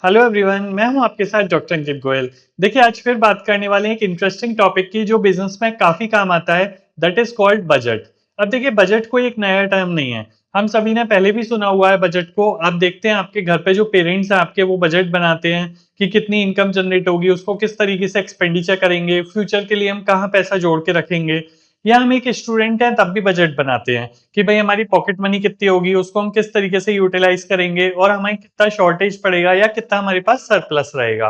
Hello everyone, मैं हूं आपके साथ डॉक्टर अंकित गोयल। देखिए, आज फिर बात करने वाले हैं एक इंटरेस्टिंग टॉपिक की जो बिजनेस में काफी काम आता है। That is called budget. अब देखिए, बजट कोई एक नया टर्म नहीं है। हम सभी ने पहले भी सुना हुआ है बजट को। आप देखते हैं आपके घर पे जो पेरेंट्स हैं आपके, वो बजट बनाते हैं कि कितनी इनकम जनरेट होगी, उसको किस तरीके से एक्सपेंडिचर करेंगे, फ्यूचर के लिए हम कहाँ पैसा जोड़ के रखेंगे। या हम एक स्टूडेंट हैं तब भी बजट बनाते हैं कि भाई हमारी पॉकेट मनी कितनी होगी, उसको हम किस तरीके से यूटिलाइज करेंगे और हमें कितना शॉर्टेज पड़ेगा या कितना हमारे पास सरप्लस रहेगा।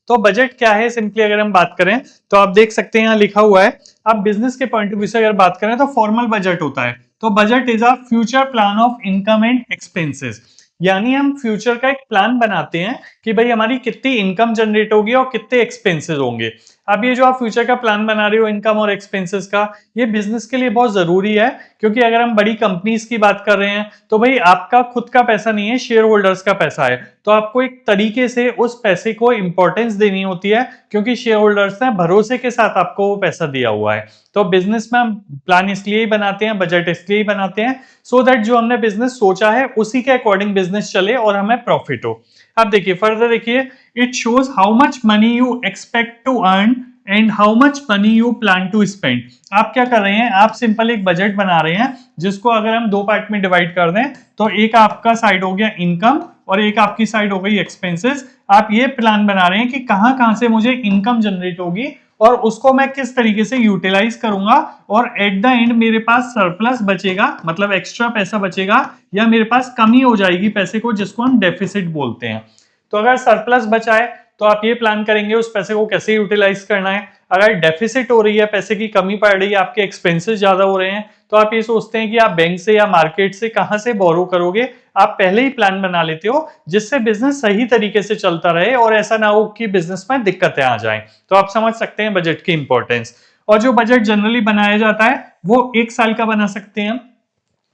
तो बजट क्या है, सिंपली अगर हम बात करें तो आप देख सकते हैं यहाँ लिखा हुआ है। आप बिजनेस के पॉइंट ऑफ व्यू से अगर बात करें तो फॉर्मल बजट होता है। तो budget is a future plan of income and expenses. यानी हम फ्यूचर का एक प्लान बनाते हैं कि भाई हमारी कितनी इनकम जनरेट होगी और कितने एक्सपेंसेस होंगे। अब ये जो आप फ्यूचर का प्लान बना रहे हो इनकम और एक्सपेंसेस का, ये बिजनेस के लिए बहुत जरूरी है। क्योंकि अगर हम बड़ी कंपनीज की बात कर रहे हैं तो भाई आपका खुद का पैसा नहीं है, शेयर होल्डर्स का पैसा है। तो आपको एक तरीके से उस पैसे को इंपॉर्टेंस देनी होती है, क्योंकि शेयर होल्डर्स ने भरोसे के साथ आपको वो पैसा दिया हुआ है। तो बिजनेस में हम प्लान इसलिए ही बनाते हैं, बजट इसलिए ही बनाते हैं, सो दैट जो हमने बिजनेस सोचा है उसी के अकॉर्डिंग बिजनेस चले और हमें प्रॉफिट हो। अब देखिए, फर्दर देखिए, it shows how much money you expect to earn and how much money you plan to spend. आप क्या कर रहे हैं, आप सिंपल एक बजट बना रहे हैं जिसको अगर हम दो पार्ट में डिवाइड कर दें तो एक आपका साइड हो गया इनकम और एक आपकी साइड हो गई एक्सपेंसेस। आप ये प्लान बना रहे हैं कि कहां कहां से मुझे इनकम जनरेट होगी और उसको मैं किस तरीके से यूटिलाइज करूंगा, और एट द एंड मेरे पास सरप्लस बचेगा, मतलब एक्स्ट्रा पैसा बचेगा, या मेरे पास कमी हो जाएगी पैसे को, जिसको हम डेफिसिट बोलते हैं। तो अगर सरप्लस बचा है तो आप ये प्लान करेंगे उस पैसे को कैसे यूटिलाइज करना है। अगर डेफिसिट हो रही है, पैसे की कमी पड़ रही है, आपके एक्सपेंसेस ज्यादा हो रहे हैं, तो आप ये सोचते हैं कि आप बैंक से या मार्केट से कहां से बोरो करोगे। आप पहले ही प्लान बना लेते हो जिससे बिजनेस सही तरीके से चलता रहे और ऐसा ना हो कि बिजनेस में दिक्कतें आ जाएं। तो आप समझ सकते हैं बजट की इंपॉर्टेंस। और जो बजट जनरली बनाया जाता है वो एक साल का बना सकते हैं,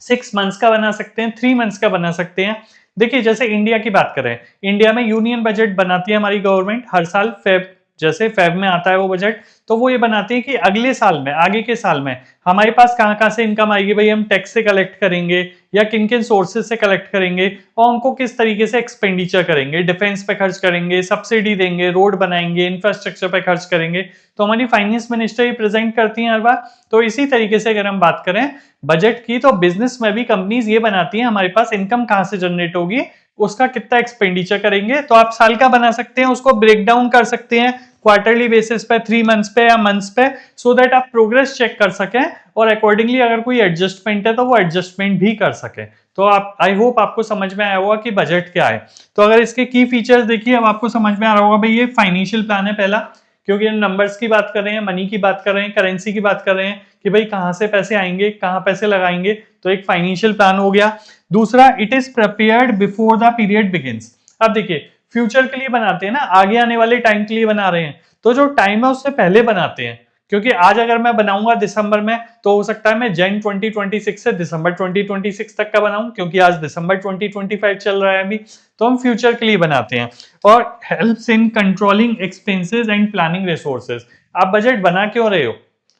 6 मंथ्स का बना सकते हैं, 3 मंथ्स का बना सकते हैं। देखिए, जैसे इंडिया की बात करें, इंडिया में यूनियन बजट बनाती है हमारी गवर्नमेंट हर साल फेब, जैसे फेब में आता है वो बजट। तो वो ये बनाती है कि अगले साल में, आगे के साल में हमारे पास कहाँ कहाँ से इनकम आएगी, भाई हम टैक्स से कलेक्ट करेंगे या किन किन सोर्सेज से कलेक्ट करेंगे और उनको किस तरीके से एक्सपेंडिचर करेंगे, डिफेंस पे खर्च करेंगे, सब्सिडी देंगे, रोड बनाएंगे, इंफ्रास्ट्रक्चर पे खर्च करेंगे। तो हमारी फाइनेंस मिनिस्टर ही प्रेजेंट करती है हर बार। तो इसी तरीके से अगर हम बात करें बजट की, तो बिजनेस में भी कंपनीज ये बनाती हैं हमारे पास इनकम कहां से जनरेट होगी, उसका कितना एक्सपेंडिचर करेंगे। तो आप साल का बना सकते हैं, उसको ब्रेक डाउन कर सकते हैं क्वार्टरली बेसिस पे, 3 मंथ्स पे या मंथ्स पे, सो दैट आप प्रोग्रेस चेक कर सकें और अकॉर्डिंगली अगर कोई एडजस्टमेंट है तो वो एडजस्टमेंट भी कर सके। तो आप, आई होप आपको समझ में आया होगा कि बजट क्या है। तो अगर इसके की फीचर्स देखिए, अब आपको समझ में आ रहा होगा भाई ये फाइनेंशियल प्लान है पहला, क्योंकि हम नंबर्स की बात कर रहे हैं, मनी की बात कर रहे हैं, करेंसी की बात कर रहे हैं कि भाई कहां से पैसे आएंगे, कहां पैसे लगाएंगे। तो एक फाइनेंशियल प्लान हो गया। दूसरा, it is prepared before the period begins. अब देखिए, फ्यूचर के लिए बनाते हैं ना, आगे आने वाले टाइम के लिए बना रहे हैं, तो जो टाइम है उससे पहले बनाते हैं। क्योंकि आज अगर मैं बनाऊंगा दिसंबर में, तो हो सकता है मैं जन 2026 से दिसंबर 2026 तक का बनाऊं, क्योंकि आज दिसंबर 2025 चल रहा है अभी। तो हम फ्यूचर के लिए बनाते हैं। और helps in controlling expenses and planning resources. आप बजट बना क्यों रहे हो,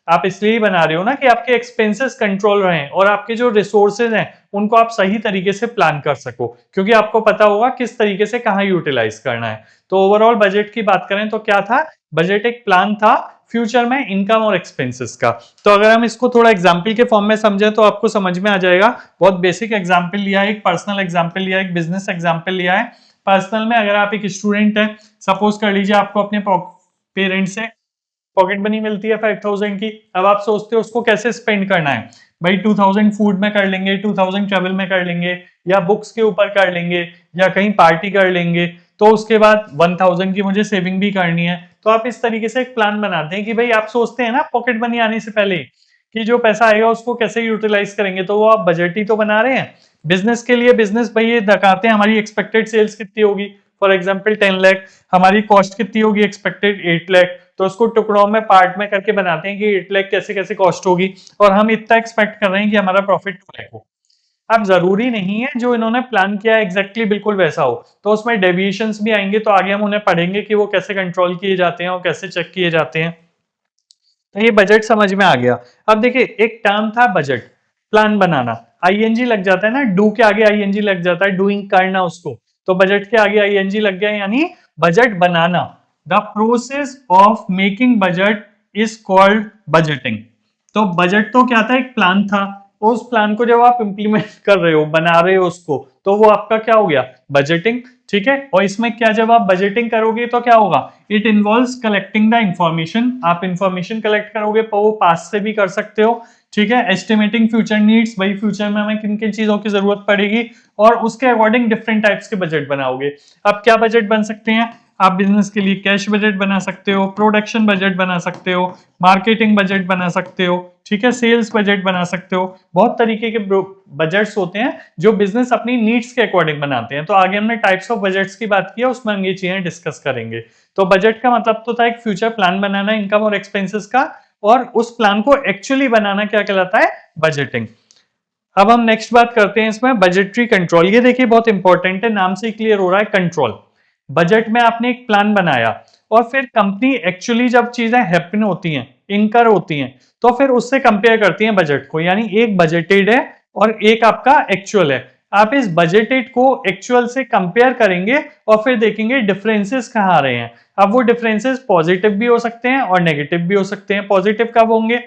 आप इसलिए ही बना रहे हो ना कि आपके एक्सपेंसेस कंट्रोल रहें और आपके जो रिसोर्सेज हैं उनको आप सही तरीके से प्लान कर सको, क्योंकि आपको पता होगा किस तरीके से कहाँ यूटिलाइज करना है। तो ओवरऑल बजट की बात करें तो क्या था, बजट एक प्लान था फ्यूचर में इनकम और एक्सपेंसेस का। तो अगर हम इसको थोड़ा एग्जाम्पल के फॉर्म में समझें तो आपको समझ में आ जाएगा। बहुत बेसिक एग्जाम्पल लिया है, एक पर्सनल एग्जाम्पल लिया है, एक बिजनेस एग्जाम्पल लिया है। पर्सनल में अगर आप एक स्टूडेंट है, सपोज कर लीजिए आपको अपने पेरेंट्स से पॉकेट मनी मिलती है 5,000 की। अब आप सोचते हो उसको कैसे स्पेंड करना है, भाई 2,000 फूड में कर लेंगे, 2,000 ट्रेवल में कर लेंगे, या बुक्स के ऊपर कर लेंगे, या कहीं पार्टी कर लेंगे। तो उसके बाद 1,000 की मुझे सेविंग भी करनी है। तो आप इस तरीके से एक प्लान बनाते हैं कि भाई आप सोचते हैं ना पॉकेट मनी आने से पहले कि जो पैसा आएगा उसको कैसे यूटिलाइज करेंगे, तो वो आप बजट ही तो बना रहे हैं। बिजनेस के लिए बिजनेस भाई ये दिखाते हैं हमारी एक्सपेक्टेड सेल्स कितनी होगी। फॉर एग्जाम्पल 10 लाख, हमारी कॉस्ट कितनी होगी एक्सपेक्टेड 8 लाख। तो उसको टुकड़ों में पार्ट में करके बनाते हैं कि 8 लाख कैसे कैसे कॉस्ट होगी, और हम इतना एक्सपेक्ट कर रहे हैं कि हमारा प्रॉफिट 2 लाख हो। अब जरूरी नहीं है जो इन्होंने प्लान किया है एग्जैक्टली बिल्कुल वैसा हो, तो उसमें डेविएशंस भी आएंगे। तो आगे हम उन्हें पढ़ेंगे कि वो कैसे कंट्रोल किए जाते हैं और कैसे चेक किए जाते हैं। तो ये बजट समझ में आ गया। अब देखिए, एक टर्म था बजट, प्लान बनाना, आईएनजी लग जाता है ना, डू के आगे आईएनजी लग जाता है, डूइंग, करना उसको। तो बजट के आगे आईएनजी लग गया, यानी budget banana. The process of making budget is called budgeting. तो बजट तो क्या था, एक प्लान था, उस प्लान को जब आप इंप्लीमेंट कर रहे हो, बना रहे हो उसको, तो वो आपका क्या हो गया, बजटिंग। ठीक है, और इसमें क्या, जब आप बजटिंग करोगे तो क्या होगा, it involves collecting the information. आप इंफॉर्मेशन कलेक्ट करोगे, वो पास्ट से भी कर सकते हो। ठीक है, एस्टिमेटिंग फ्यूचर नीड्स, भाई फ्यूचर में हमें किन किन चीजों की जरूरत पड़ेगी, और उसके अकॉर्डिंग डिफरेंट टाइप्स के बजट बनाओगे। अब क्या बजट बन सकते हैं, आप बिजनेस के लिए कैश बजट बना सकते हो, प्रोडक्शन बजट बना सकते हो, मार्केटिंग बजट बना सकते हो, ठीक है, सेल्स बजट बना सकते हो। बहुत तरीके के बजट्स होते हैं जो बिजनेस अपनी नीड्स के अकॉर्डिंग बनाते हैं। तो आगे हमने टाइप्स ऑफ बजट्स की बात की है, उसमें हम ये चीजें डिस्कस करेंगे। तो बजट का मतलब तो था एक फ्यूचर प्लान बनाना इनकम और एक्सपेंसेस का, और उस प्लान को एक्चुअली बनाना क्या कहलाता है, बजटिंग। अब हम नेक्स्ट बात करते हैं इसमें बजटरी कंट्रोल। ये देखिए बहुत इंपॉर्टेंट है, नाम से ही क्लियर हो रहा है, कंट्रोल। बजट में आपने एक प्लान बनाया, और फिर कंपनी एक्चुअली जब चीजें हैपन होती हैं, इनकर होती हैं, तो फिर उससे कंपेयर करती हैं बजट को, यानी एक बजटेड है और एक आपका एक्चुअल है। आप इस बजटेड को एक्चुअल से कंपेयर करेंगे और फिर देखेंगे डिफरेंसेस कहाँ आ रहे हैं। अब वो डिफरेंसेस पॉजिटिव भी हो सकते हैं और नेगेटिव भी हो सकते हैं। पॉजिटिव कब होंगे,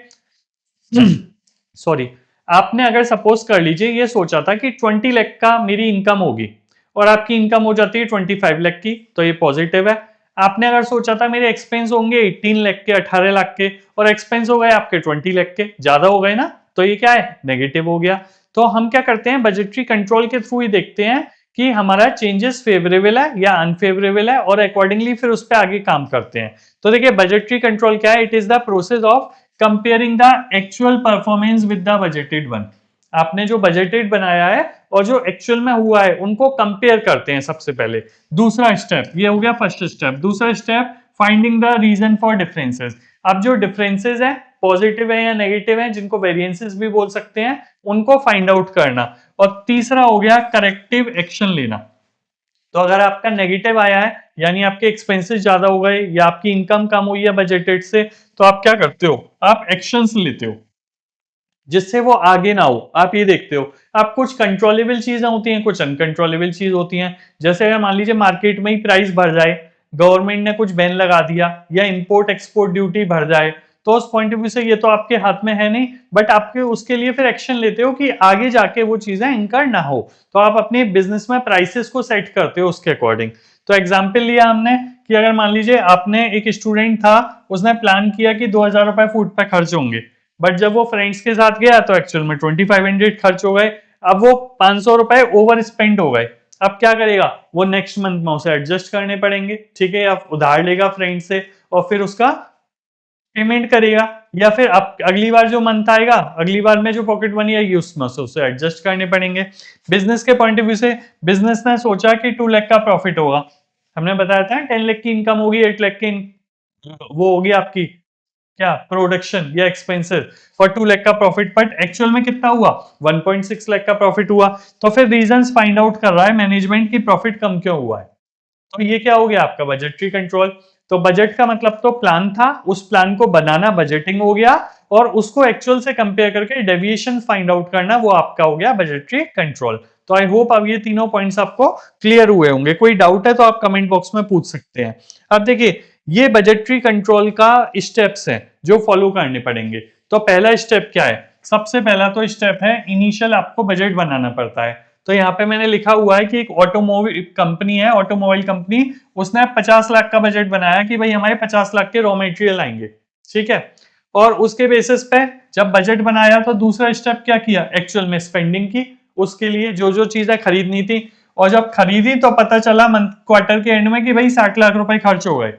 सॉरी, आपने अगर सपोज कर लीजिए ये सोचा था कि 20 लाख का मेरी इनकम होगी, और आपकी इनकम हो जाती है 25 लाख की, तो ये पॉजिटिव है। आपने अगर सोचा था मेरे एक्सपेंस होंगे 18 लाख के, 18 लाख के, और एक्सपेंस हो गए आपके 20 लाख के, ज्यादा हो गए ना, तो ये क्या है, नेगेटिव हो गया। तो हम क्या करते हैं, बजटरी कंट्रोल के थ्रू ही देखते हैं कि हमारा चेंजेस फेवरेबल है या अनफेवरेबल है, और अकॉर्डिंगली फिर उस पर आगे काम करते हैं। तो देखिए बजटरी कंट्रोल क्या है, it is the process of comparing the actual performance with the budgeted one. आपने जो बजटेड बनाया है और जो एक्चुअल में हुआ है उनको कंपेयर करते हैं सबसे पहले। दूसरा स्टेप ये हो गया, फर्स्ट स्टेप। दूसरा step, finding the reason for differences. अब जो डिफरेंसेस है, पॉजिटिव है या नेगेटिव है, जिनको वेरिएंसेस भी बोल सकते हैं, उनको फाइंड आउट करना। और तीसरा हो गया, करेक्टिव एक्शन लेना। तो अगर आपका नेगेटिव आया है, यानी आपके एक्सपेंसेस ज्यादा हो गए या आपकी इनकम कम हुई है बजटेड से, तो आप क्या करते हो, आप एक्शंस लेते हो जिससे वो आगे ना हो। आप ये देखते हो, आप कुछ कंट्रोलेबल चीजें होती हैं, कुछ अनकंट्रोलेबल चीज होती हैं। जैसे अगर मान लीजिए मार्केट में ही प्राइस बढ़ जाए, गवर्नमेंट ने कुछ बैन लगा दिया, या इंपोर्ट एक्सपोर्ट ड्यूटी बढ़ जाए, तो उस पॉइंट ऑफ व्यू से ये तो आपके हाथ में है नहीं, बट आपके उसके लिए फिर एक्शन लेते हो कि आगे जाके वो चीजें इनकर ना हो। तो आप अपने बिजनेस में प्राइसेस को सेट करते हो उसके अकॉर्डिंग। तो एग्जाम्पल लिया हमने कि अगर मान लीजिए आपने, एक स्टूडेंट था, उसने प्लान किया कि 2,000 रुपए फूड पे खर्च होंगे, बट जब वो फ्रेंड्स के साथ गया तो एक्चुअल में 2500 खर्च हो गए। अब वो 500 रुपए ओवर स्पेंड हो गए। अब क्या करेगा, वो नेक्स्ट मंथ में उसे एडजस्ट करने पड़ेंगे। ठीक है, आप उधार लेगा फ्रेंड से और फिर उसका पेमेंट करेगा, या फिर अब अगली बार जो मंथ आएगा, अगली बार में जो पॉकेट मनी आएगी उसमें से उसे एडजस्ट करने पड़ेंगे। बिजनेस के पॉइंट ऑफ व्यू से, बिजनेस ने सोचा कि 2 लाख का प्रॉफिट होगा, हमने बताया था 10 लाख की इनकम होगी, 8 लाख की वो होगी आपकी क्या, प्रोडक्शन या एक्सपेंसेस, फॉर 2 लाख का प्रॉफिट, बट एक्चुअल में कितना हुआ, 1.6 लाख का प्रॉफिट हुआ। तो फिर रीजंस फाइंड आउट कर रहा है मैनेजमेंट की प्रॉफिट कम क्यों हुआ है। तो ये क्या हो गया आपका बजटरी कंट्रोल। तो बजट का मतलब तो प्लान था, उस प्लान को बनाना बजटिंग हो गया, और उसको एक्चुअल से कंपेयर करके डेविएशन फाइंड आउट करना, वो आपका हो गया बजटरी कंट्रोल। तो आई होप अब ये तीनों पॉइंट्स आपको क्लियर हुए होंगे। कोई डाउट है तो आप कमेंट बॉक्स में पूछ सकते हैं। अब देखिए ये बजटरी कंट्रोल का स्टेप्स हैं जो फॉलो करने पड़ेंगे। तो पहला स्टेप क्या है, सबसे पहला तो स्टेप है, इनिशियल आपको बजट बनाना पड़ता है। तो यहाँ पे मैंने लिखा हुआ है कि एक ऑटोमोबाइल कंपनी है, ऑटोमोबाइल कंपनी, उसने 50 लाख का बजट बनाया कि भाई हमारे 50 लाख के रॉ मटेरियल आएंगे। ठीक है, और उसके बेसिस पे जब बजट बनाया तो दूसरा स्टेप क्या किया, एक्चुअल में स्पेंडिंग की, उसके लिए जो जो चीजें खरीदनी थी, और जब खरीदी तो पता चला मंथ क्वार्टर के एंड में कि भाई 60 लाख रुपए खर्च हो गए।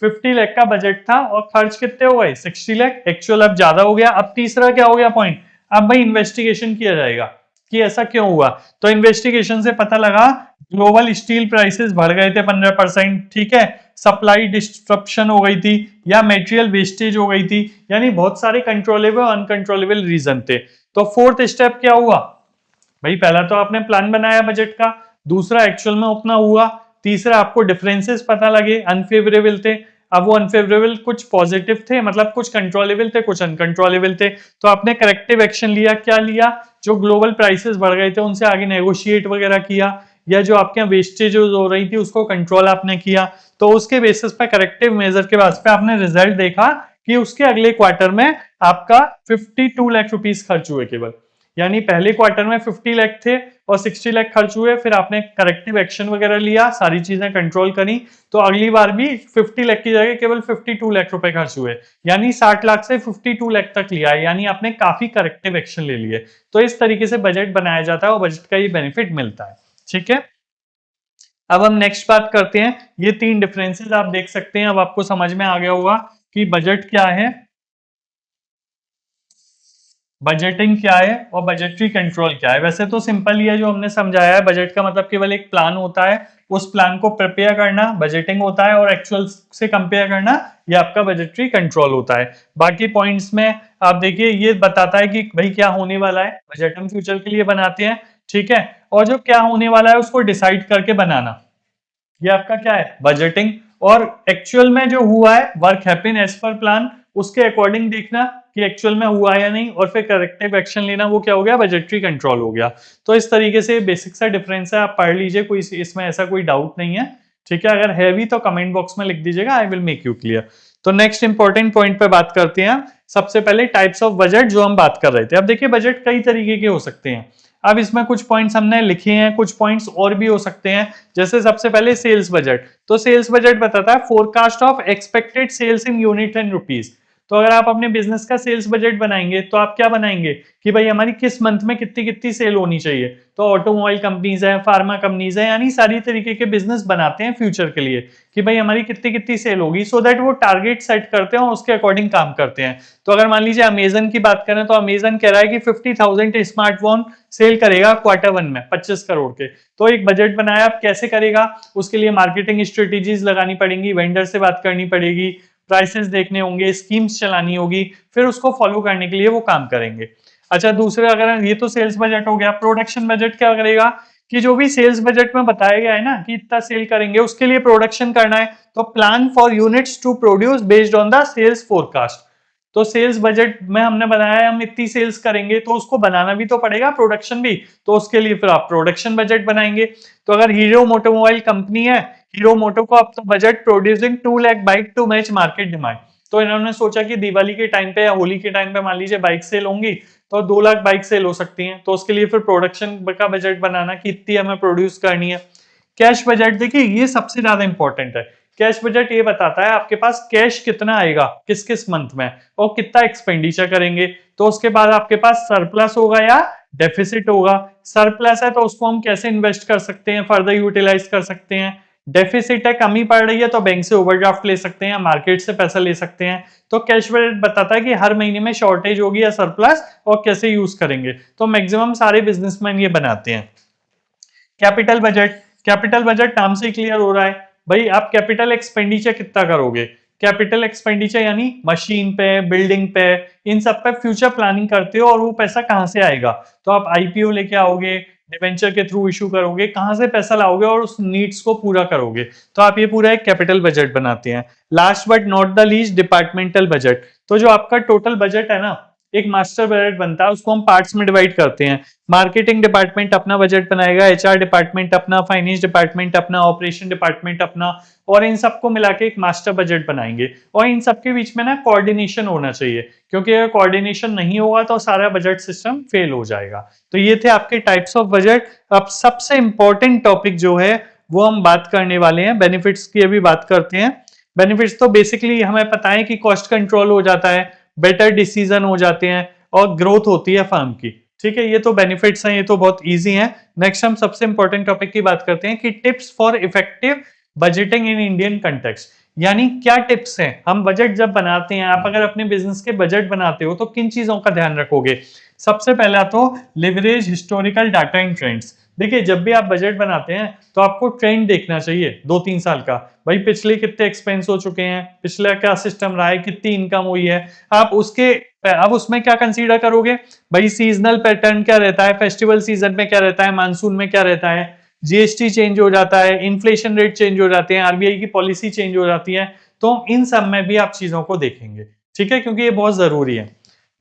50 लाख का बजट था और खर्च कितने हो गए, 60 लाख, एक्चुअल अब ज्यादा हो गया। अब तीसरा क्या हो गया पॉइंट, अब भाई इन्वेस्टिगेशन किया जाएगा कि ऐसा क्यों हुआ। तो इन्वेस्टिगेशन से पता लगा ग्लोबल स्टील प्राइसेस बढ़ गए थे 15%, ठीक है, सप्लाई डिस्ट्रप्शन हो गई थी, या मेटेरियल वेस्टेज हो गई थी, यानी बहुत सारे कंट्रोलेबल और अनकंट्रोलेबल रीजन थे। तो फोर्थ स्टेप क्या हुआ, भाई पहला तो आपने प्लान बनाया बजट का, दूसरा एक्चुअल में उतना हुआ, तीसरा आपको डिफरेंसेस पता लगे, अनफेवरेबल थे। अब वो अनफेवरेबल कुछ पॉजिटिव थे, मतलब कुछ कंट्रोलेबल थे, कुछ अनकंट्रोलेबल थे। तो आपने करेक्टिव एक्शन लिया, क्या लिया, जो ग्लोबल प्राइसेस बढ़ गए थे उनसे आगे नेगोशिएट वगैरह किया, या जो आपके यहाँ वेस्टेज हो रही थी उसको कंट्रोल आपने किया, तो उसके बेसिस पे करेक्टिव मेजर के बाद पे आपने रिजल्ट देखा कि उसके अगले क्वार्टर में आपका 52 लाख रुपीस खर्च हुए केवल। यानी पहले क्वार्टर में 50 लाख थे और 60 लाख खर्च हुए, फिर आपने करेक्टिव एक्शन वगैरह लिया, सारी चीजें कंट्रोल करी, तो अगली बार भी 50 लाख की जगह केवल 52 लाख रुपए खर्च हुए। यानी 60 लाख से 52 लाख तक लिया है, यानी आपने काफी करेक्टिव एक्शन ले लिए। तो इस तरीके से बजट बनाया जाता है और बजट का ये बेनिफिट मिलता है। ठीक है, अब हम नेक्स्ट बात करते हैं। ये तीन डिफरेंसेस आप देख सकते हैं, अब आपको समझ में आ गया होगा कि बजट क्या है, बजटिंग क्या है और बजटरी कंट्रोल क्या है। वैसे तो सिंपल ही है जो हमने समझाया है, बजट का मतलब केवल एक प्लान होता है, उस प्लान को प्रिपेयर करना बजटिंग होता है, और एक्चुअल से कंपेयर करना ये आपका बजटरी कंट्रोल होता है। बाकी पॉइंट्स में आप देखिए ये बताता है कि भाई क्या होने वाला है, बजट हम फ्यूचर के लिए बनाते हैं। ठीक है, और जो क्या होने वाला है उसको डिसाइड करके बनाना, ये आपका क्या है, बजटिंग। और एक्चुअल में जो हुआ है, work happen as per plan, उसके अकॉर्डिंग देखना कि एक्चुअल में हुआ या नहीं, और फिर करेक्टिव एक्शन लेना, वो क्या हो गया, बजटरी कंट्रोल हो गया। तो इस तरीके से बेसिक सा डिफरेंस है, आप पढ़ लीजिए, कोई इसमें ऐसा कोई डाउट नहीं है। ठीक है, अगर है भी तो कमेंट बॉक्स में लिख दीजिएगा, I will make you clear. तो नेक्स्ट इंपॉर्टेंट पॉइंट पे बात करते हैं। सबसे पहले टाइप्स ऑफ बजट जो हम बात कर रहे थे। अब देखिए बजट कई तरीके के हो सकते हैं। अब इसमें कुछ पॉइंट्स हमने लिखे हैं, कुछ पॉइंट्स और भी हो सकते हैं। जैसे सबसे पहले सेल्स बजट, तो सेल्स बजट बताता है forecast of expected sales in unit and rupees. तो अगर आप अपने बिजनेस का सेल्स बजट बनाएंगे तो आप क्या बनाएंगे कि भाई हमारी किस मंथ में कितनी कितनी सेल होनी चाहिए। तो ऑटोमोबाइल कंपनीज है, फार्मा कंपनीज है, यानी सारी तरीके के बिजनेस बनाते हैं फ्यूचर के लिए कि भाई हमारी कितनी कितनी सेल होगी, सो दैट वो टारगेट सेट करते हैं और उसके अकॉर्डिंग काम करते हैं। तो अगर मान लीजिए अमेजन की बात करें तो अमेजन कह रहा है कि 50,000 स्मार्टफोन सेल करेगा क्वार्टर वन में 25 करोड़ के। तो एक बजट बनाया, आप कैसे करेगा, उसके लिए मार्केटिंग स्ट्रेटेजीज लगानी पड़ेंगी, वेंडर से बात करनी पड़ेगी, प्राइसेस देखने होंगे, स्कीम्स चलानी होगी, फिर उसको फॉलो करने के लिए वो काम करेंगे। अच्छा, दूसरे अगर ये तो सेल्स बजट हो गया, प्रोडक्शन बजट क्या करेगा कि जो भी सेल्स बजट में बताया गया है ना कि इतना सेल करेंगे, उसके लिए प्रोडक्शन करना है, तो plan for units to produce based on the sales forecast. तो सेल्स बजट में हमने बनाया है हम इतनी सेल्स करेंगे, तो उसको बनाना भी तो पड़ेगा, प्रोडक्शन भी, तो उसके लिए फिर आप प्रोडक्शन बजट बनाएंगे। तो अगर हीरो मोटोमोबाइल कंपनी है, हीरो मोटो को अब तो budget producing 2 lakh bike to match market demand. तो इन्होंने सोचा कि दिवाली के टाइम पे या होली के टाइम पे मान लीजिए बाइक सेल होंगी, तो 2 लाख बाइक सेल हो सकती हैं, तो उसके लिए फिर प्रोडक्शन का बजट बनाना कि इतनी हमें प्रोड्यूस करनी है। कैश बजट देखिए ये सबसे ज्यादा इंपॉर्टेंट है। कैश बजट ये बताता है आपके पास कैश कितना आएगा किस किस मंथ में और कितना एक्सपेंडिचर करेंगे। तो उसके बाद आपके पास सरप्लस होगा या डेफिसिट होगा। सरप्लस है तो उसको हम कैसे इन्वेस्ट कर सकते हैं, फर्दर यूटिलाइज कर सकते हैं। डेफिसिट है, कमी पड़ रही है तो बैंक से ओवरड्राफ्ट ले सकते हैं, मार्केट से पैसा ले सकते हैं। तो कैश बजट बताता है कि हर महीने में शॉर्टेज होगी या सरप्लस और कैसे यूज करेंगे। तो मैक्सिमम सारे बिजनेसमैन ये बनाते हैं। कैपिटल बजट, कैपिटल बजट नाम से क्लियर हो रहा है भाई आप कैपिटल एक्सपेंडिचर कितना करोगे। कैपिटल एक्सपेंडिचर यानी मशीन पे, बिल्डिंग पे, इन सब पे फ्यूचर प्लानिंग करते हो और वो पैसा कहां से आएगा। तो आप आईपीओ लेके आओगे, डिवेंचर के थ्रू इशू करोगे, कहां से पैसा लाओगे और उस नीड्स को पूरा करोगे। तो आप ये पूरा एक कैपिटल बजट बनाते हैं। Last but not the least departmental budget. तो जो आपका टोटल बजट है ना, एक मास्टर बजट बनता है, उसको हम पार्ट्स में डिवाइड करते हैं। मार्केटिंग डिपार्टमेंट अपना बजट बनाएगा, एचआर डिपार्टमेंट अपना, फाइनेंस डिपार्टमेंट अपना, ऑपरेशन डिपार्टमेंट अपना, और इन सबको मिला के एक मास्टर बजट बनाएंगे। और इन सबके बीच में ना कोऑर्डिनेशन होना चाहिए, क्योंकि अगर कोऑर्डिनेशन नहीं होगा तो सारा बजट सिस्टम फेल हो जाएगा। तो ये थे आपके टाइप्स ऑफ बजट। अब सबसे इंपॉर्टेंट टॉपिक जो है वो हम बात करने वाले हैं, बेनिफिट्स की अभी बात करते हैं। बेनिफिट्स तो बेसिकली हमें पता है कि कॉस्ट कंट्रोल हो जाता है, बेटर डिसीजन हो जाते हैं और ग्रोथ होती है फर्म की। ठीक है, ये तो बेनिफिट्स हैं, ये तो बहुत इजी हैं। नेक्स्ट हम सबसे इंपॉर्टेंट टॉपिक की बात करते हैं कि tips for effective budgeting in Indian context. यानी क्या टिप्स हैं, हम बजट जब बनाते हैं, आप अगर अपने बिजनेस के बजट बनाते हो तो किन चीजों का ध्यान रखोगे। सबसे पहला तो leverage historical data and trends. देखिए जब भी आप बजट बनाते हैं तो आपको ट्रेंड देखना चाहिए 2-3 साल का, भाई पिछले कितने एक्सपेंस हो चुके हैं, पिछला क्या सिस्टम रहा है, कितनी इनकम हुई है। आप उसके अब उसमें क्या कंसीडर करोगे, भाई सीजनल पैटर्न क्या रहता है, फेस्टिवल सीजन में क्या रहता है, मानसून में क्या रहता है, जीएसटी चेंज हो जाता है, इन्फ्लेशन रेट चेंज हो जाते हैं, आरबीआई की पॉलिसी चेंज हो जाती है। तो इन सब में भी आप चीजों को देखेंगे, ठीक है, क्योंकि ये बहुत जरूरी है।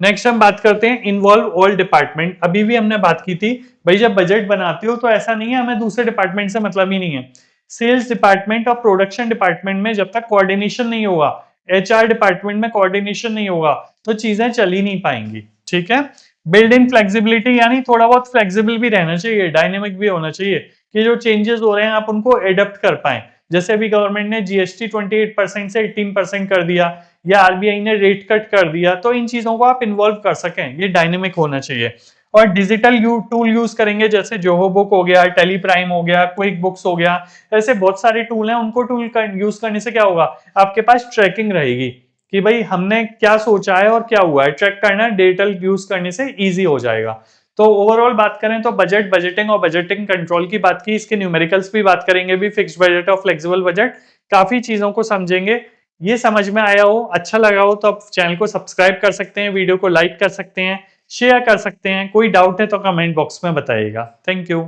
नेक्स्ट हम बात करते हैं इन्वॉल्व ऑल डिपार्टमेंट। अभी भी हमने बात की थी भाई, जब बजट बनाते हो तो ऐसा नहीं है हमें दूसरे डिपार्टमेंट से मतलब ही नहीं है। सेल्स डिपार्टमेंट और प्रोडक्शन डिपार्टमेंट में जब तक कोऑर्डिनेशन नहीं होगा, एचआर डिपार्टमेंट में कोऑर्डिनेशन नहीं होगा, तो चीजें चल ही नहीं पाएंगी। ठीक है। बिल्ड इन फ्लेक्सिबिलिटी, यानी थोड़ा बहुत फ्लेक्सिबल भी रहना चाहिए, डायनेमिक भी होना चाहिए कि जो चेंजेस हो रहे हैं आप उनको एडेप्ट कर पाए। जैसे अभी गवर्नमेंट ने जीएसटी 28% से 18% कर दिया, या आरबीआई ने रेट कट कर दिया, तो इन चीजों को आप इन्वॉल्व कर सकें, ये डायनेमिक होना चाहिए। और डिजिटल टूल यूज करेंगे, जैसे जोहो बुक हो गया, टेली प्राइम हो गया, क्विक बुक्स हो गया, ऐसे बहुत सारे टूल हैं। उनको टूल यूज करने से क्या होगा, आपके पास ट्रैकिंग रहेगी कि भाई हमने क्या सोचा है और क्या हुआ है, ट्रैक करना डिजिटल यूज करने से ईजी हो जाएगा। तो ओवरऑल बात करें तो बजट, बजटिंग और बजटिंग कंट्रोल की बात की, इसके न्यूमेरिकल्स भी बात करेंगे भी, फिक्स्ड बजट और फ्लेक्सिबल बजट, काफी चीजों को समझेंगे। ये समझ में आया हो, अच्छा लगा हो, तो आप चैनल को सब्सक्राइब कर सकते हैं, वीडियो को लाइक कर सकते हैं, शेयर कर सकते हैं। कोई डाउट है तो कमेंट बॉक्स में बताइएगा। Thank you.